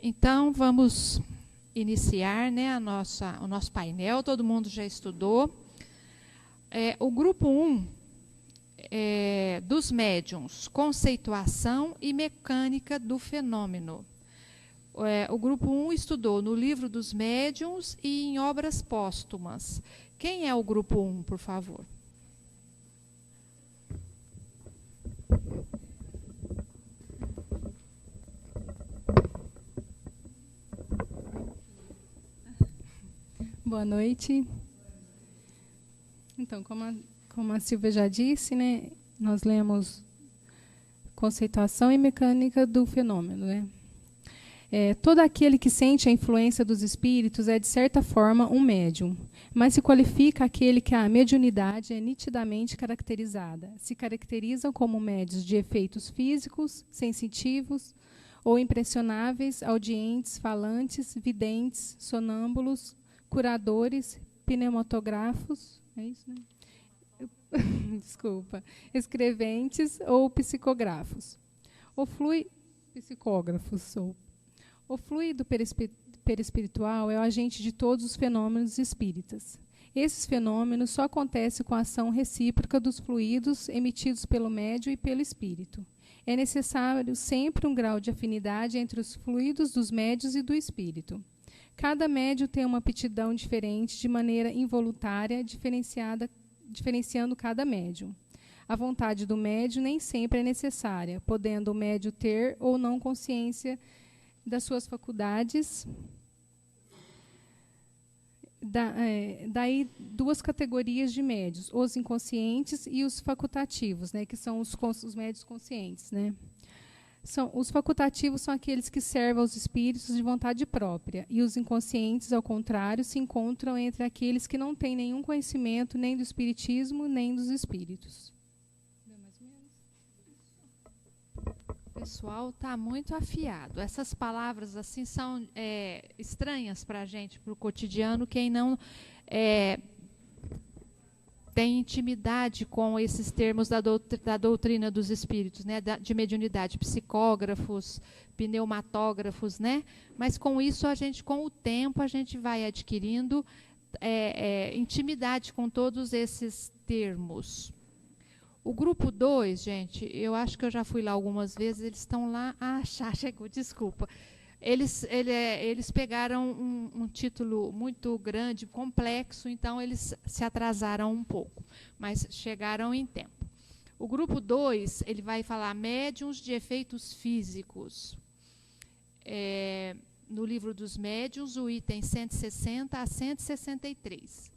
Então, vamos iniciar, né, o nosso painel. Todo mundo já estudou. O grupo 1 dos médiuns, conceituação e mecânica do fenômeno. O grupo 1 estudou no livro dos médiuns e em obras póstumas. Quem é o grupo 1, por favor? Boa noite. Então, como a Silvia já disse, né, nós lemos conceituação e mecânica do fenômeno, né? Todo aquele que sente a influência dos espíritos é, de certa forma, um médium, mas se qualifica aquele que a mediunidade é nitidamente caracterizada. Se caracterizam como médios de efeitos físicos, sensitivos ou impressionáveis, audientes, falantes, videntes, sonâmbulos, curadores, pneumatógrafos, é isso, né? Desculpa, escreventes ou psicógrafos. O fluido perispiritual é o agente de todos os fenômenos espíritas. Esses fenômenos só acontecem com a ação recíproca dos fluidos emitidos pelo médium e pelo espírito. É necessário sempre um grau de afinidade entre os fluidos dos médiuns e do espírito. Cada médium tem uma aptidão diferente, de maneira involuntária, diferenciando cada médium. A vontade do médium nem sempre é necessária, podendo o médium ter ou não consciência das suas faculdades. Daí duas categorias de médios, os inconscientes e os facultativos, né, que são os médios conscientes, né? Os facultativos são aqueles que servem aos espíritos de vontade própria, e os inconscientes, ao contrário, se encontram entre aqueles que não têm nenhum conhecimento nem do espiritismo, nem dos espíritos. O pessoal está muito afiado. Essas palavras assim são estranhas para a gente, para o cotidiano. Quem não tem intimidade com esses termos da doutrina dos espíritos, né, de mediunidade, psicógrafos, pneumatógrafos, né? Mas com isso com o tempo a gente vai adquirindo intimidade com todos esses termos. O grupo 2, gente, eu acho que eu já fui lá algumas vezes, eles estão lá. Chegou, desculpa. Eles pegaram um título muito grande, complexo, então eles se atrasaram um pouco, mas chegaram em tempo. O grupo 2, ele vai falar médiuns de efeitos físicos. No livro dos médiuns, o item 160 a 163.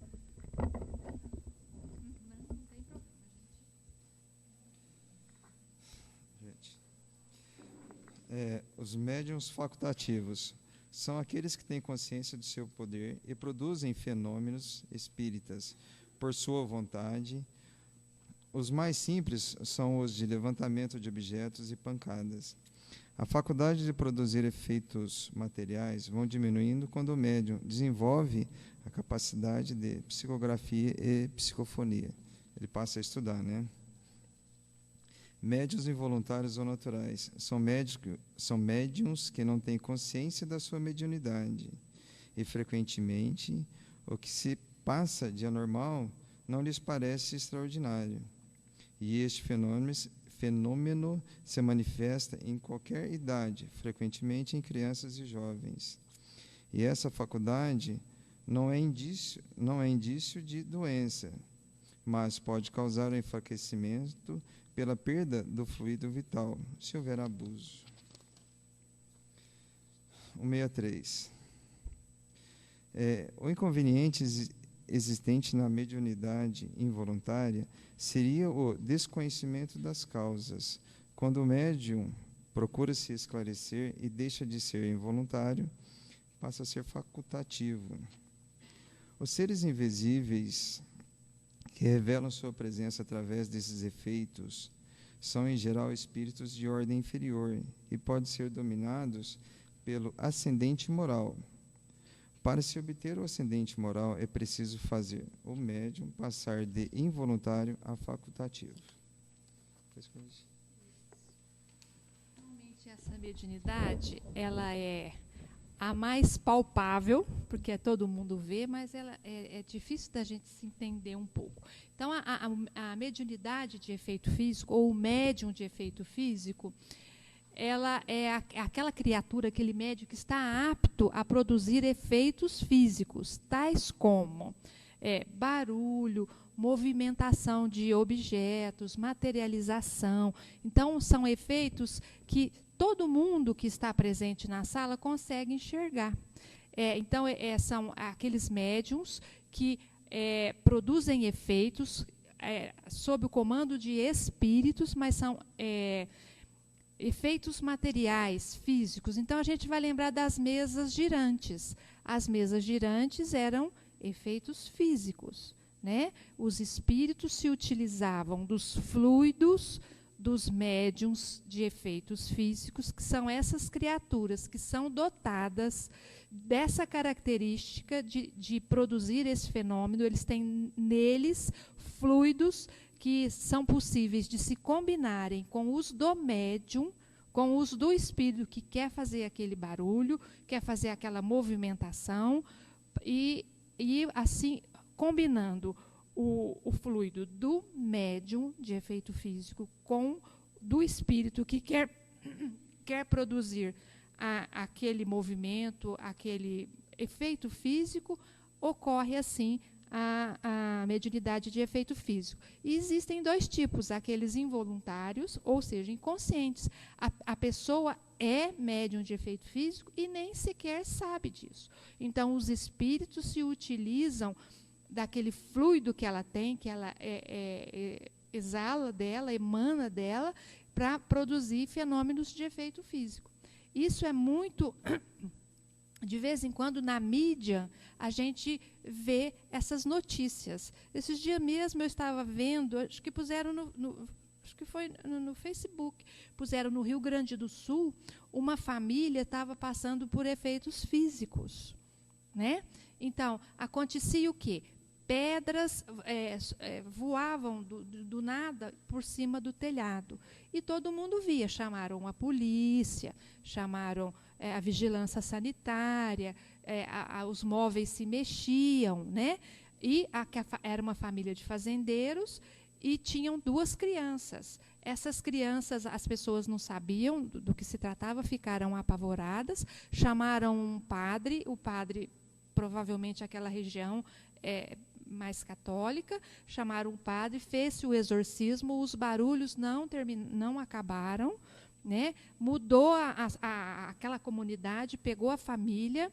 Os médiuns facultativos são aqueles que têm consciência do seu poder e produzem fenômenos espíritas por sua vontade. Os mais simples são os de levantamento de objetos e pancadas. A faculdade de produzir efeitos materiais vão diminuindo quando o médium desenvolve a capacidade de psicografia e psicofonia. Ele passa a estudar, né? Médiuns involuntários ou naturais são médiuns que não têm consciência da sua mediunidade e, frequentemente, o que se passa de anormal não lhes parece extraordinário. E este fenômeno se manifesta em qualquer idade, frequentemente em crianças e jovens. E essa faculdade não é indício de doença, mas pode causar um enfraquecimento pela perda do fluido vital, se houver abuso. 163. O inconveniente existente na mediunidade involuntária seria o desconhecimento das causas. Quando o médium procura se esclarecer e deixa de ser involuntário, passa a ser facultativo. Os seres invisíveis que revelam sua presença através desses efeitos são, em geral, espíritos de ordem inferior e podem ser dominados pelo ascendente moral. Para se obter o ascendente moral, é preciso fazer o médium passar de involuntário a facultativo. Normalmente, essa mediunidade, ela é a mais palpável, porque todo mundo vê, mas ela é difícil da gente se entender um pouco. Então, a mediunidade de efeito físico, ou o médium de efeito físico, ela é aquela criatura, aquele médium que está apto a produzir efeitos físicos, tais como barulho, movimentação de objetos, materialização. Então, são efeitos que todo mundo que está presente na sala consegue enxergar. Então, são aqueles médiums que produzem efeitos sob o comando de espíritos, mas são efeitos materiais, físicos. Então, a gente vai lembrar das mesas girantes. As mesas girantes eram efeitos físicos, né? Os espíritos se utilizavam dos fluidos dos médiums de efeitos físicos, que são essas criaturas que são dotadas dessa característica de produzir esse fenômeno. Eles têm neles fluidos que são possíveis de se combinarem com os do médium, com os do espírito que quer fazer aquele barulho, quer fazer aquela movimentação, e assim, combinando o fluido do médium de efeito físico com do espírito que quer produzir aquele movimento, aquele efeito físico, ocorre assim a mediunidade de efeito físico. E existem dois tipos, aqueles involuntários, ou seja, inconscientes. A pessoa é médium de efeito físico e nem sequer sabe disso. Então, os espíritos se utilizam daquele fluido que ela tem, que ela exala dela, emana dela, para produzir fenômenos de efeito físico. Isso é muito... De vez em quando, na mídia, a gente vê essas notícias. Esses dias mesmo eu estava vendo, acho que puseram acho que foi no Facebook, puseram no Rio Grande do Sul, uma família estava passando por efeitos físicos, né? Então, acontecia o quê? Pedras voavam do nada por cima do telhado. E todo mundo via. Chamaram a polícia, chamaram a vigilância sanitária, os móveis se mexiam, né? E era uma família de fazendeiros e tinham 2 crianças. Essas crianças, as pessoas não sabiam do que se tratava, ficaram apavoradas, chamaram um padre, o padre, provavelmente aquela região mais católica, chamaram um padre, fez-se o exorcismo, os barulhos não acabaram, né? Mudou aquela comunidade, pegou a família,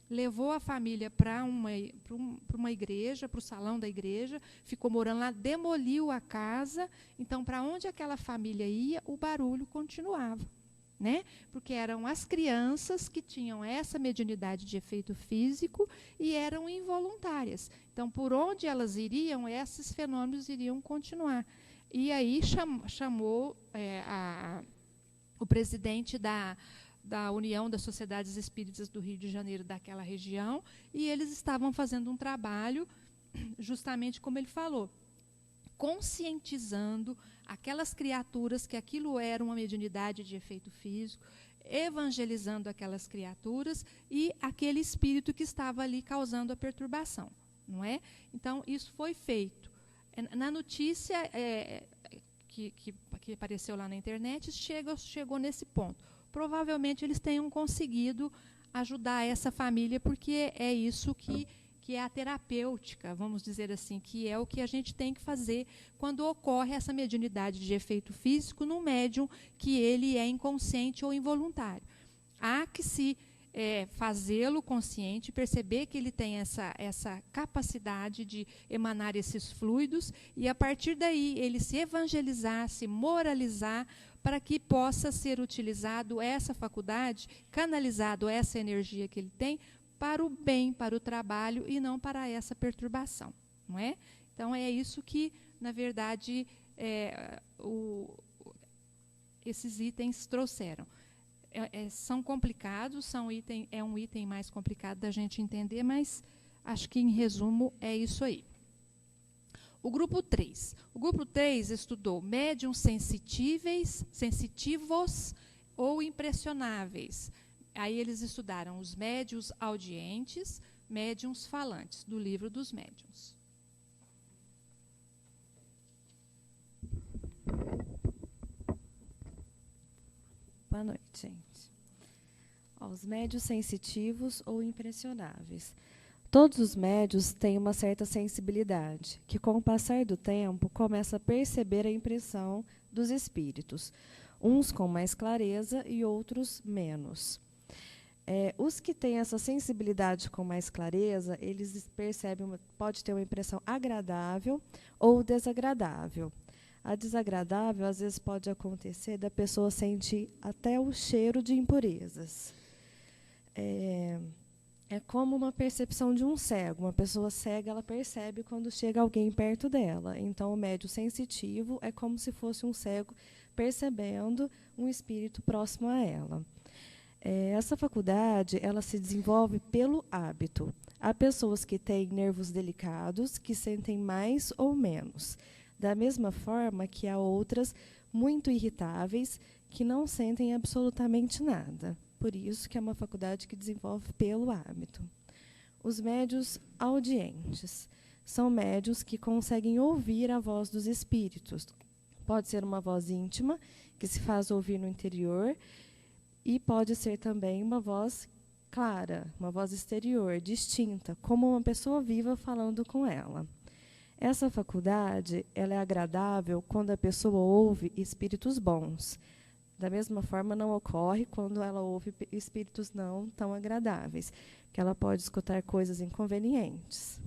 levou a família para uma igreja, para o salão da igreja, ficou morando lá, demoliu a casa. Então, para onde aquela família ia, o barulho continuava, né? Porque eram as crianças que tinham essa mediunidade de efeito físico e eram involuntárias. Então, por onde elas iriam, esses fenômenos iriam continuar. E aí chamou o presidente da União das Sociedades Espíritas do Rio de Janeiro, daquela região, e eles estavam fazendo um trabalho, justamente como ele falou, conscientizando aquelas criaturas que aquilo era uma mediunidade de efeito físico, evangelizando aquelas criaturas e aquele espírito que estava ali causando a perturbação, não é? Então, isso foi feito. Na notícia que apareceu lá na internet, chegou nesse ponto. Provavelmente eles tenham conseguido ajudar essa família, porque é isso que é a terapêutica, vamos dizer assim, que é o que a gente tem que fazer quando ocorre essa mediunidade de efeito físico no médium que ele é inconsciente ou involuntário. Há que se fazê-lo consciente, perceber que ele tem essa capacidade de emanar esses fluidos e, a partir daí, ele se evangelizar, se moralizar, para que possa ser utilizado essa faculdade, canalizado essa energia que ele tem, para o bem, para o trabalho e não para essa perturbação, não é? Então, é isso que, na verdade, esses itens trouxeram. São complicados, é um item mais complicado da gente entender, mas acho que, em resumo, é isso aí. O grupo 3. O grupo 3 estudou médiuns sensitivos ou impressionáveis. Aí eles estudaram os médiuns audientes, médiuns falantes, do livro dos médiuns. Boa noite, gente. Os médiuns sensitivos ou impressionáveis. Todos os médiuns têm uma certa sensibilidade, que com o passar do tempo começa a perceber a impressão dos espíritos, uns com mais clareza e outros menos. Os que têm essa sensibilidade com mais clareza, eles percebem, pode ter uma impressão agradável ou desagradável. A desagradável, às vezes, pode acontecer da pessoa sentir até o cheiro de impurezas. É como uma percepção de um cego. Uma pessoa cega, ela percebe quando chega alguém perto dela. Então, o médium sensitivo é como se fosse um cego percebendo um espírito próximo a ela. Essa faculdade, ela se desenvolve pelo hábito. Há pessoas que têm nervos delicados, que sentem mais ou menos. Da mesma forma que há outras muito irritáveis, que não sentem absolutamente nada. Por isso que é uma faculdade que desenvolve pelo hábito. Os médiuns audientes são médiuns que conseguem ouvir a voz dos espíritos. Pode ser uma voz íntima, que se faz ouvir no interior, e pode ser também uma voz clara, uma voz exterior, distinta, como uma pessoa viva falando com ela. Essa faculdade, ela é agradável quando a pessoa ouve espíritos bons. Da mesma forma, não ocorre quando ela ouve espíritos não tão agradáveis, que ela pode escutar coisas inconvenientes.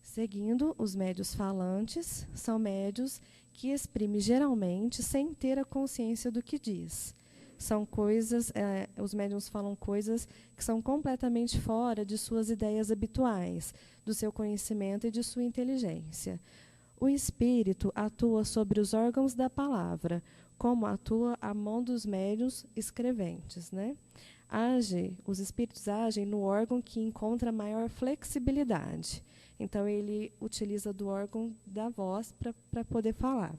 Seguindo, os médiuns falantes são médiuns que exprimem geralmente sem ter a consciência do que diz. São coisas, os médiuns falam coisas que são completamente fora de suas ideias habituais, do seu conhecimento e de sua inteligência. O espírito atua sobre os órgãos da palavra, como atua a mão dos médiuns escreventes, né? Os espíritos agem no órgão que encontra maior flexibilidade. Então, ele utiliza do órgão da voz para poder falar.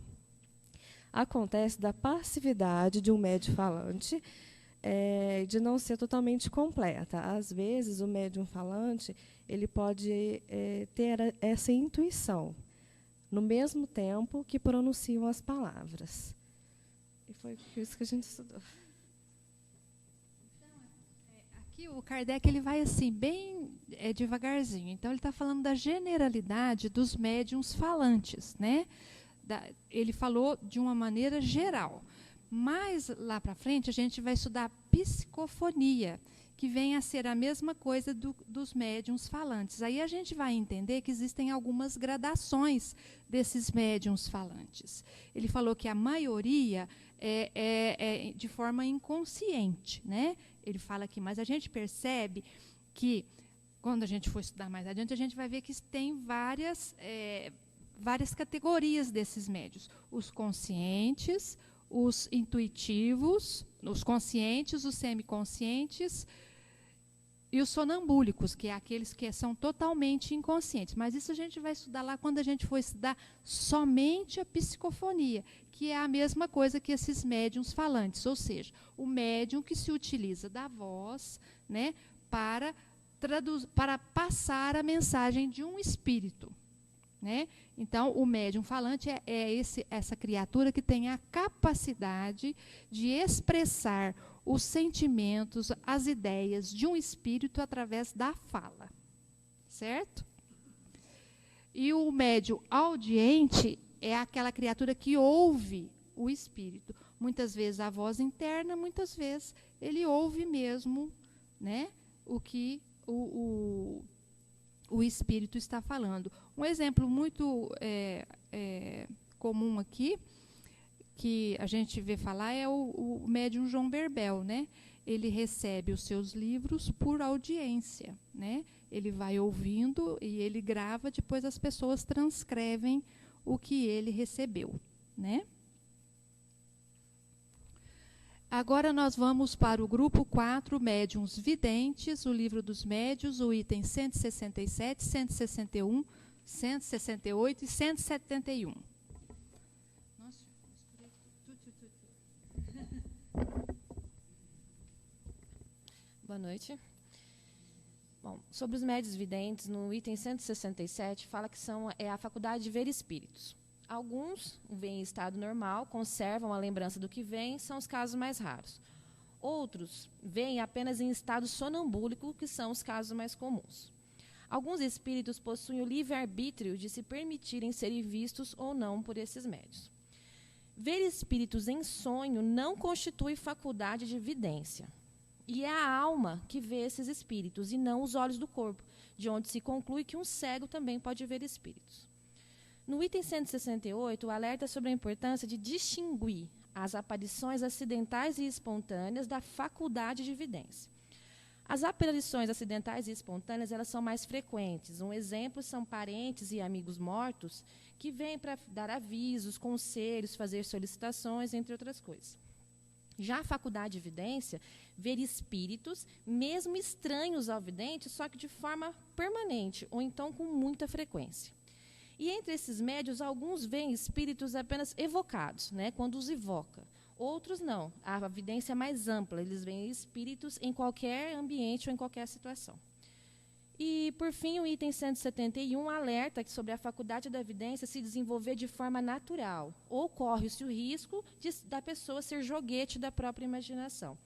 Acontece da passividade de um médium falante, de não ser totalmente completa. Às vezes, o médium falante ele pode ter essa intuição, no mesmo tempo que pronunciam as palavras. E foi isso que a gente estudou. Aqui o Kardec ele vai assim, bem devagarzinho. Então, ele está falando da generalidade dos médiuns falantes, né? Ele falou de uma maneira geral. Mas, lá para frente, a gente vai estudar psicofonia, que vem a ser a mesma coisa dos médiuns falantes. Aí a gente vai entender que existem algumas gradações desses médiuns falantes. Ele falou que a maioria é de forma inconsciente, né? Ele fala aqui, mas a gente percebe que, quando a gente for estudar mais adiante, a gente vai ver que tem várias categorias desses médiuns. Os conscientes, os intuitivos, os conscientes, os semiconscientes e os sonambúlicos, que é aqueles que são totalmente inconscientes. Mas isso a gente vai estudar lá quando a gente for estudar somente a psicofonia, que é a mesma coisa que esses médiuns falantes, ou seja, o médium que se utiliza da voz, né, para passar a mensagem de um espírito. Né? Então, o médium falante é essa criatura que tem a capacidade de expressar os sentimentos, as ideias de um espírito através da fala. Certo? E o médium audiente é aquela criatura que ouve o espírito. Muitas vezes a voz interna, muitas vezes ele ouve mesmo, né, o que o espírito está falando. Um exemplo muito comum aqui, que a gente vê falar, é o médium João Berbel, né? Ele recebe os seus livros por audiência, né? Ele vai ouvindo e ele grava, depois as pessoas transcrevem o que ele recebeu, né? Agora nós vamos para o grupo 4, médiuns videntes, o livro dos médiuns, o item 167, 161, 168 e 171. Nossa, Boa noite. Bom, sobre os médiuns videntes, no item 167, fala que é a faculdade de ver espíritos. Alguns veem em estado normal, conservam a lembrança do que veem, são os casos mais raros. Outros veem apenas em estado sonambúlico, que são os casos mais comuns. Alguns espíritos possuem o livre-arbítrio de se permitirem serem vistos ou não por esses médiuns. Ver espíritos em sonho não constitui faculdade de vidência. E é a alma que vê esses espíritos, e não os olhos do corpo, de onde se conclui que um cego também pode ver espíritos. No item 168, o alerta sobre a importância de distinguir as aparições acidentais e espontâneas da faculdade de vidência. As aparições acidentais e espontâneas, elas são mais frequentes. Um exemplo são parentes e amigos mortos que vêm para dar avisos, conselhos, fazer solicitações, entre outras coisas. Já a faculdade de vidência, ver espíritos, mesmo estranhos ao vidente, só que de forma permanente, ou então com muita frequência. E entre esses médiuns, alguns veem espíritos apenas evocados, né, quando os evoca. Outros não. A vidência é mais ampla, eles veem espíritos em qualquer ambiente ou em qualquer situação. E, por fim, o item 171 alerta que sobre a faculdade da vidência se desenvolver de forma natural, ou corre-se o risco da pessoa ser joguete da própria imaginação.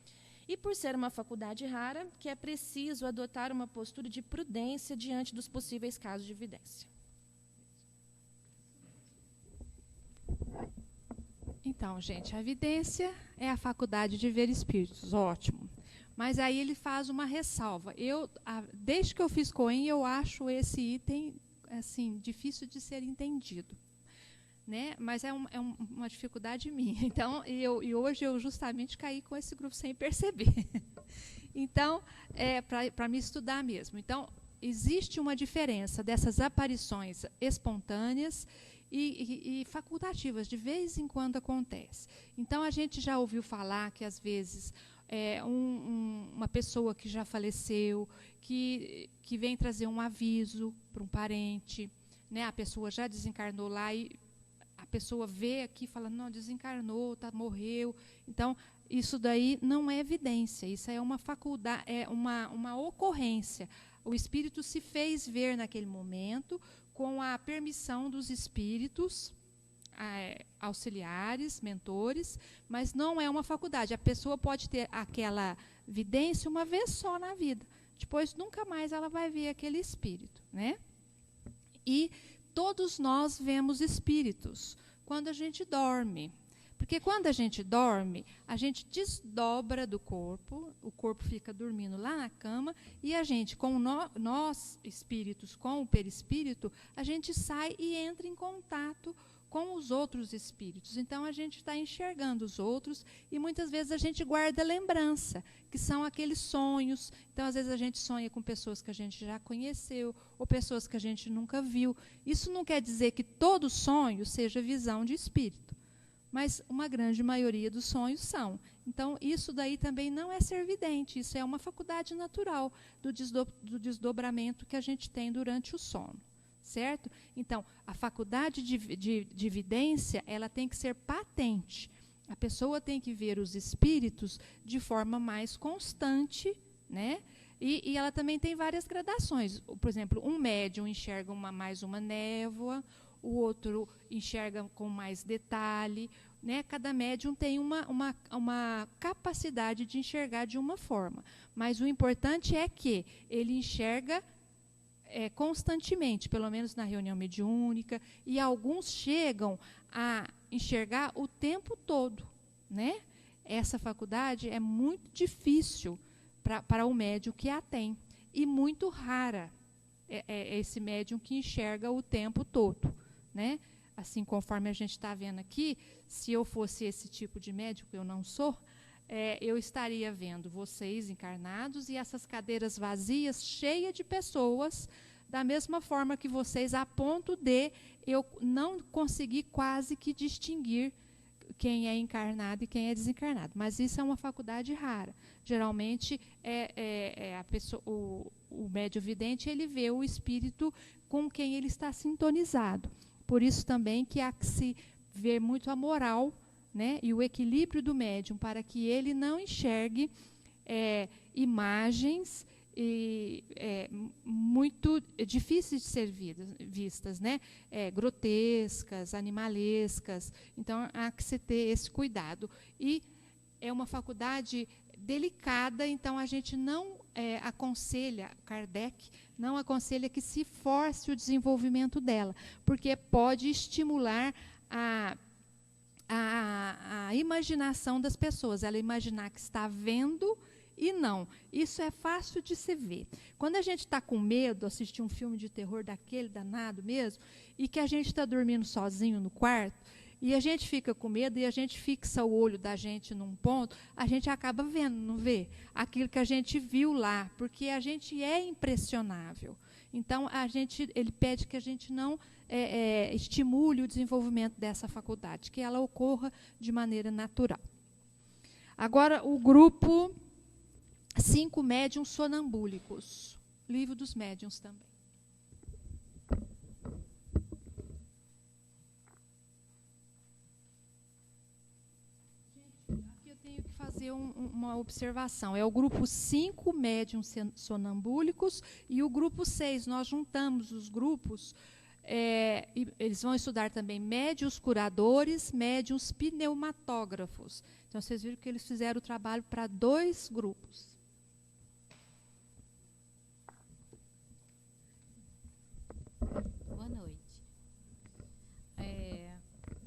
E, por ser uma faculdade rara, que é preciso adotar uma postura de prudência diante dos possíveis casos de vidência. Então, gente, a vidência é a faculdade de ver espíritos, ótimo. Mas aí ele faz uma ressalva. Desde que eu fiz Coen, eu acho esse item assim, difícil de ser entendido. Né? Mas é uma dificuldade minha. Então, e hoje eu justamente caí com esse grupo sem perceber. Então, para me estudar mesmo. Então, existe uma diferença dessas aparições espontâneas e facultativas, de vez em quando acontece. Então, a gente já ouviu falar que, às vezes, uma pessoa que já faleceu, que vem trazer um aviso para um parente, né? A pessoa já desencarnou lá e a pessoa vê aqui e fala, não, desencarnou, morreu. Então, isso daí não é evidência, isso é uma faculdade, é uma ocorrência. O espírito se fez ver naquele momento com a permissão dos espíritos auxiliares, mentores, mas não é uma faculdade. A pessoa pode ter aquela vidência uma vez só na vida. Depois, nunca mais ela vai ver aquele espírito, né? E todos nós vemos espíritos quando a gente dorme. Porque quando a gente dorme, a gente desdobra do corpo, o corpo fica dormindo lá na cama, e a gente, nós espíritos, com o perispírito, a gente sai e entra em contato com os outros espíritos. Então, a gente está enxergando os outros e, muitas vezes, a gente guarda lembrança, que são aqueles sonhos. Então, às vezes, a gente sonha com pessoas que a gente já conheceu ou pessoas que a gente nunca viu. Isso não quer dizer que todo sonho seja visão de espírito, mas uma grande maioria dos sonhos são. Então, isso daí também não é ser vidente, isso é uma faculdade natural do desdobramento que a gente tem durante o sono. Certo? Então, a faculdade de vidência, ela tem que ser patente. A pessoa tem que ver os espíritos de forma mais constante, né? E ela também tem várias gradações. Por exemplo, um médium enxerga mais uma névoa, o outro enxerga com mais detalhe, né? Cada médium tem uma capacidade de enxergar de uma forma. Mas o importante é que ele enxerga constantemente, pelo menos na reunião mediúnica, e alguns chegam a enxergar o tempo todo, né? Essa faculdade é muito difícil para o médium que a tem, e muito rara esse médium que enxerga o tempo todo, né? Assim, conforme a gente está vendo aqui, se eu fosse esse tipo de médium, que eu não sou, eu estaria vendo vocês encarnados e essas cadeiras vazias, cheias de pessoas, da mesma forma que vocês, a ponto de eu não conseguir quase que distinguir quem é encarnado e quem é desencarnado. Mas isso é uma faculdade rara. Geralmente, a pessoa, o médium vidente, ele vê o espírito com quem ele está sintonizado. Por isso também que há que se ver muito a moral, né, e o equilíbrio do médium, para que ele não enxergue imagens muito difíceis de ser vistas, né? Grotescas, animalescas. Então, há que se ter esse cuidado. E é uma faculdade delicada, então a gente não aconselha, Kardec não aconselha que se force o desenvolvimento dela, porque pode estimular a imaginação das pessoas, ela imaginar que está vendo e não. Isso é fácil de se ver. Quando a gente está com medo, assistir um filme de terror daquele danado mesmo, e que a gente está dormindo sozinho no quarto, e a gente fica com medo, e a gente fixa o olho da gente num ponto, a gente acaba vendo, não vê? Aquilo que a gente viu lá, porque a gente é impressionável. Então, ele pede que a gente não estimule o desenvolvimento dessa faculdade, que ela ocorra de maneira natural. Agora, o grupo 5 médiuns sonambúlicos. Livro dos médiuns também. Aqui eu tenho que fazer uma observação. É o grupo 5 médiuns sonambúlicos e o grupo 6. Nós juntamos os grupos. Eles vão estudar também médiuns curadores, médiuns pneumatógrafos. Então, vocês viram que eles fizeram o trabalho para 2 grupos. Boa noite.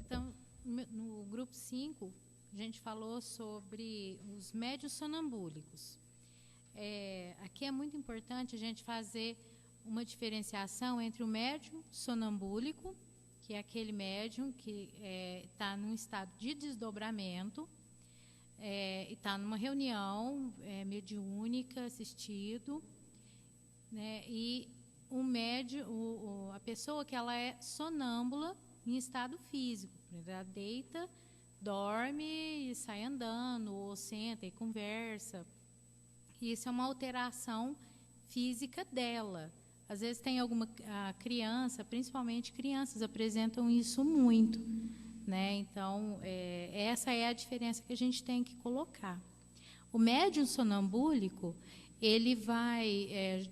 Então, no grupo 5, a gente falou sobre os médiuns sonambúlicos. Aqui é muito importante a gente fazer uma diferenciação entre o médium sonambúlico, que é aquele médium que está num estado de desdobramento, e está numa reunião mediúnica, assistido, né, e a pessoa que ela é sonâmbula em estado físico. Ela deita, dorme e sai andando, ou senta e conversa. Isso é uma alteração física dela. Às vezes tem alguma criança, principalmente crianças, apresentam isso muito, né? Então, essa é a diferença que a gente tem que colocar. O médium sonambúlico, ele vai,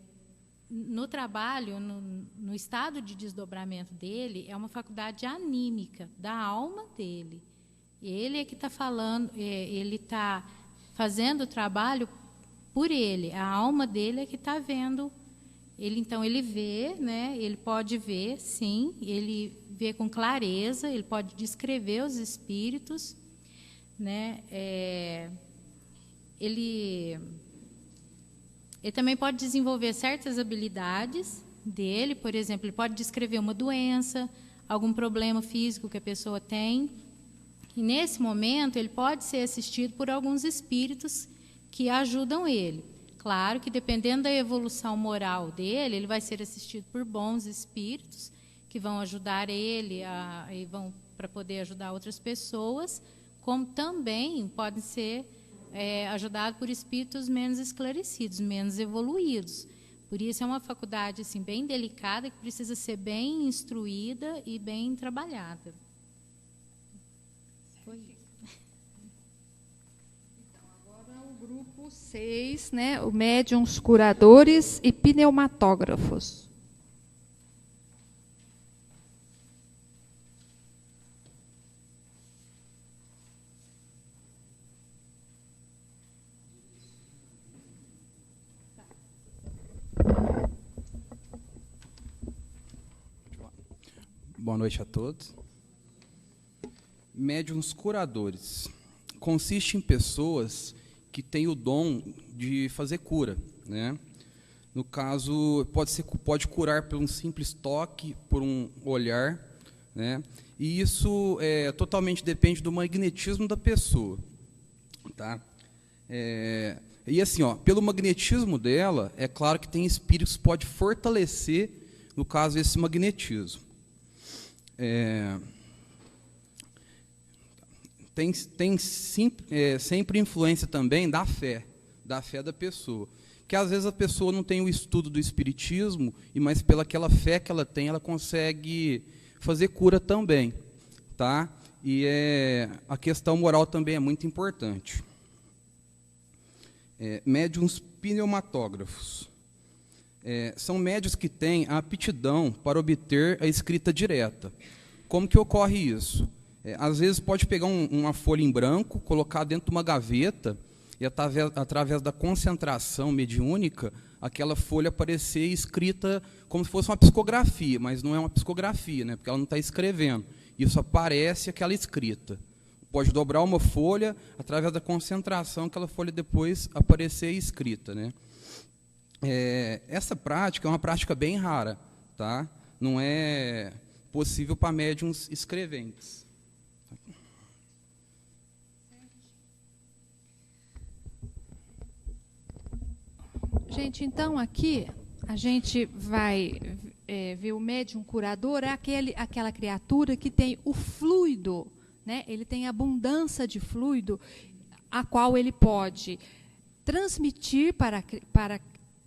no trabalho, no estado de desdobramento dele, é uma faculdade anímica da alma dele. Ele é que está falando, ele está fazendo o trabalho por ele. A alma dele é que está vendo. Então, ele vê, né? Ele pode ver, sim, ele vê com clareza, ele pode descrever os espíritos, né? Ele também pode desenvolver certas habilidades dele, por exemplo, ele pode descrever uma doença, algum problema físico que a pessoa tem, e nesse momento ele pode ser assistido por alguns espíritos que ajudam ele. Claro que, dependendo da evolução moral dele, ele vai ser assistido por bons espíritos que vão ajudar ele e vão para poder ajudar outras pessoas, como também podem ser ajudados por espíritos menos esclarecidos, menos evoluídos. Por isso, é uma faculdade assim, bem delicada, que precisa ser bem instruída e bem trabalhada. Foi isso. Grupo 6, né, o médiuns curadores e pneumatógrafos. Boa noite a todos. Médiuns curadores. Consiste em pessoas que têm o dom de fazer cura, né? No caso, pode curar por um simples toque, por um olhar, né? E isso totalmente depende do magnetismo da pessoa, tá? E assim, pelo magnetismo dela, é claro que tem espíritos que pode fortalecer, no caso, esse magnetismo. Tem sempre influência também da fé da pessoa. Que às vezes a pessoa não tem o estudo do espiritismo, mas pelaquela fé que ela tem, ela consegue fazer cura também, tá? E a questão moral também é muito importante. médiuns pneumatógrafos. São médiuns que têm a aptidão para obter a escrita direta. Como que ocorre isso? Às vezes pode pegar uma folha em branco, colocar dentro de uma gaveta e, através da concentração mediúnica, aquela folha aparecer escrita como se fosse uma psicografia, mas não é uma psicografia, né, porque ela não está escrevendo. Isso aparece aquela escrita. Pode dobrar uma folha, através da concentração, aquela folha depois aparecer escrita, né? Essa prática é uma prática bem rara, tá? Não é possível para médiuns escreventes. Gente, então aqui a gente vai ver o médium curador, é aquela criatura que tem o fluido, né? Ele tem abundância de fluido, a qual ele pode transmitir para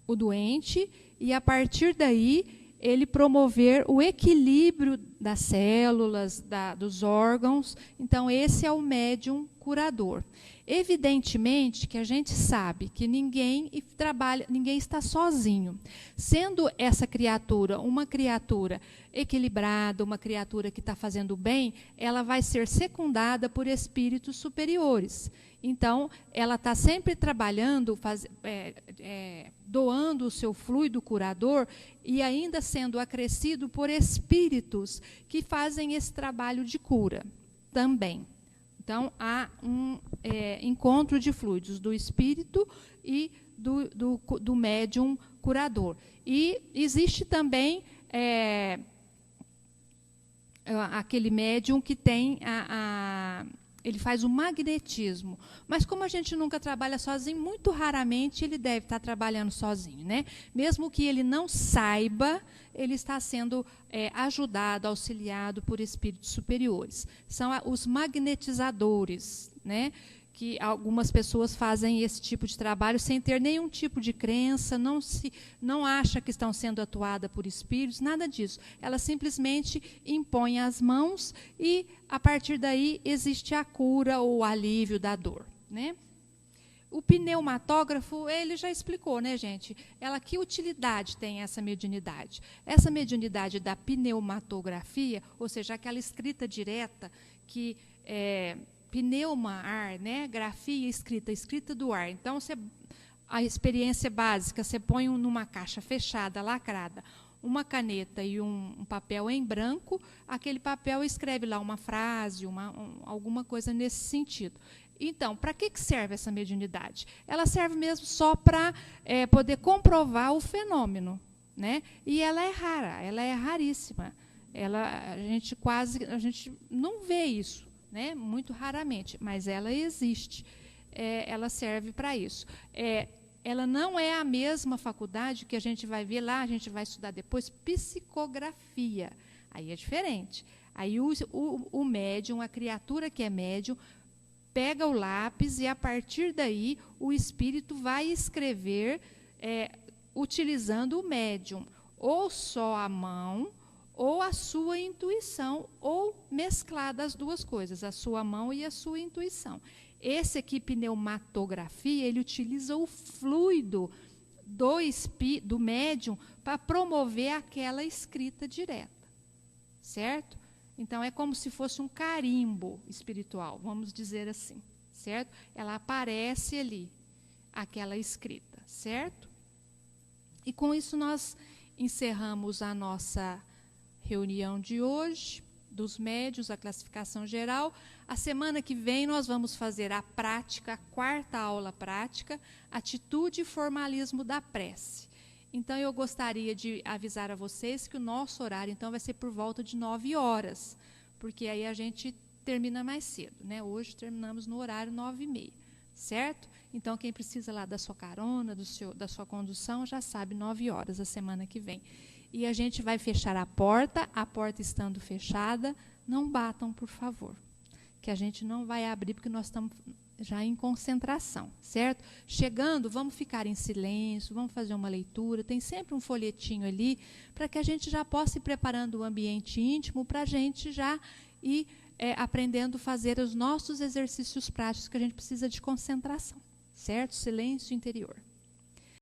o doente e, a partir daí, ele promover o equilíbrio das células, dos órgãos. Então, esse é o médium curador. Evidentemente que a gente sabe que ninguém está sozinho. Sendo essa criatura uma criatura equilibrada, uma criatura que está fazendo bem, ela vai ser secundada por espíritos superiores. Então, ela está sempre trabalhando, doando o seu fluido curador e ainda sendo acrescido por espíritos que fazem esse trabalho de cura também. Então, há um encontro de fluidos do espírito e do médium curador. E existe também aquele médium que tem ele faz o magnetismo. Mas como a gente nunca trabalha sozinho, muito raramente ele deve estar trabalhando sozinho, né? Mesmo que ele não saiba, ele está sendo ajudado, auxiliado por espíritos superiores. São os magnetizadores, né? Que algumas pessoas fazem esse tipo de trabalho sem ter nenhum tipo de crença, não acha que estão sendo atuadas por espíritos, nada disso. Ela simplesmente impõe as mãos e, a partir daí, existe a cura ou o alívio da dor, né? O pneumatógrafo, ele já explicou, né, gente? Que utilidade tem essa mediunidade? Essa mediunidade da pneumatografia, ou seja, aquela escrita direta que pneuma, ar, né? Grafia, escrita do ar. Então, a experiência básica, você põe numa caixa fechada, lacrada, uma caneta e um papel em branco, aquele papel escreve lá uma frase, alguma coisa nesse sentido. Então, para que serve essa mediunidade? Ela serve mesmo só para poder comprovar o fenômeno, né? E ela é rara, ela é raríssima. A gente não vê isso, né? Muito raramente, mas ela existe. Ela serve para isso. Ela não é a mesma faculdade que a gente vai ver lá, a gente vai estudar depois, psicografia. Aí é diferente. Aí o médium, a criatura que é médium, pega o lápis e, a partir daí, o espírito vai escrever utilizando o médium, ou só a mão, ou a sua intuição, ou mesclada as duas coisas, a sua mão e a sua intuição. Esse aqui, pneumatografia, ele utiliza o fluido do médium para promover aquela escrita direta, certo? Então, é como se fosse um carimbo espiritual, vamos dizer assim, certo? Ela aparece ali, aquela escrita, certo? E com isso nós encerramos a nossa reunião de hoje, dos médiuns, a classificação geral. A semana que vem nós vamos fazer a prática, a quarta aula prática, atitude e formalismo da prece. Então, eu gostaria de avisar a vocês que o nosso horário, então, vai ser por volta de 9 horas, porque aí a gente termina mais cedo, né? Hoje terminamos no horário 9h30, certo? Então, quem precisa lá da sua carona, da sua condução, já sabe, 9 horas a semana que vem. E a gente vai fechar a porta estando fechada, não batam, por favor, que a gente não vai abrir, porque nós estamos já em concentração, certo? Chegando, vamos ficar em silêncio, vamos fazer uma leitura, tem sempre um folhetinho ali, para que a gente já possa ir preparando o ambiente íntimo, para a gente já ir aprendendo a fazer os nossos exercícios práticos, que a gente precisa de concentração, certo? Silêncio interior.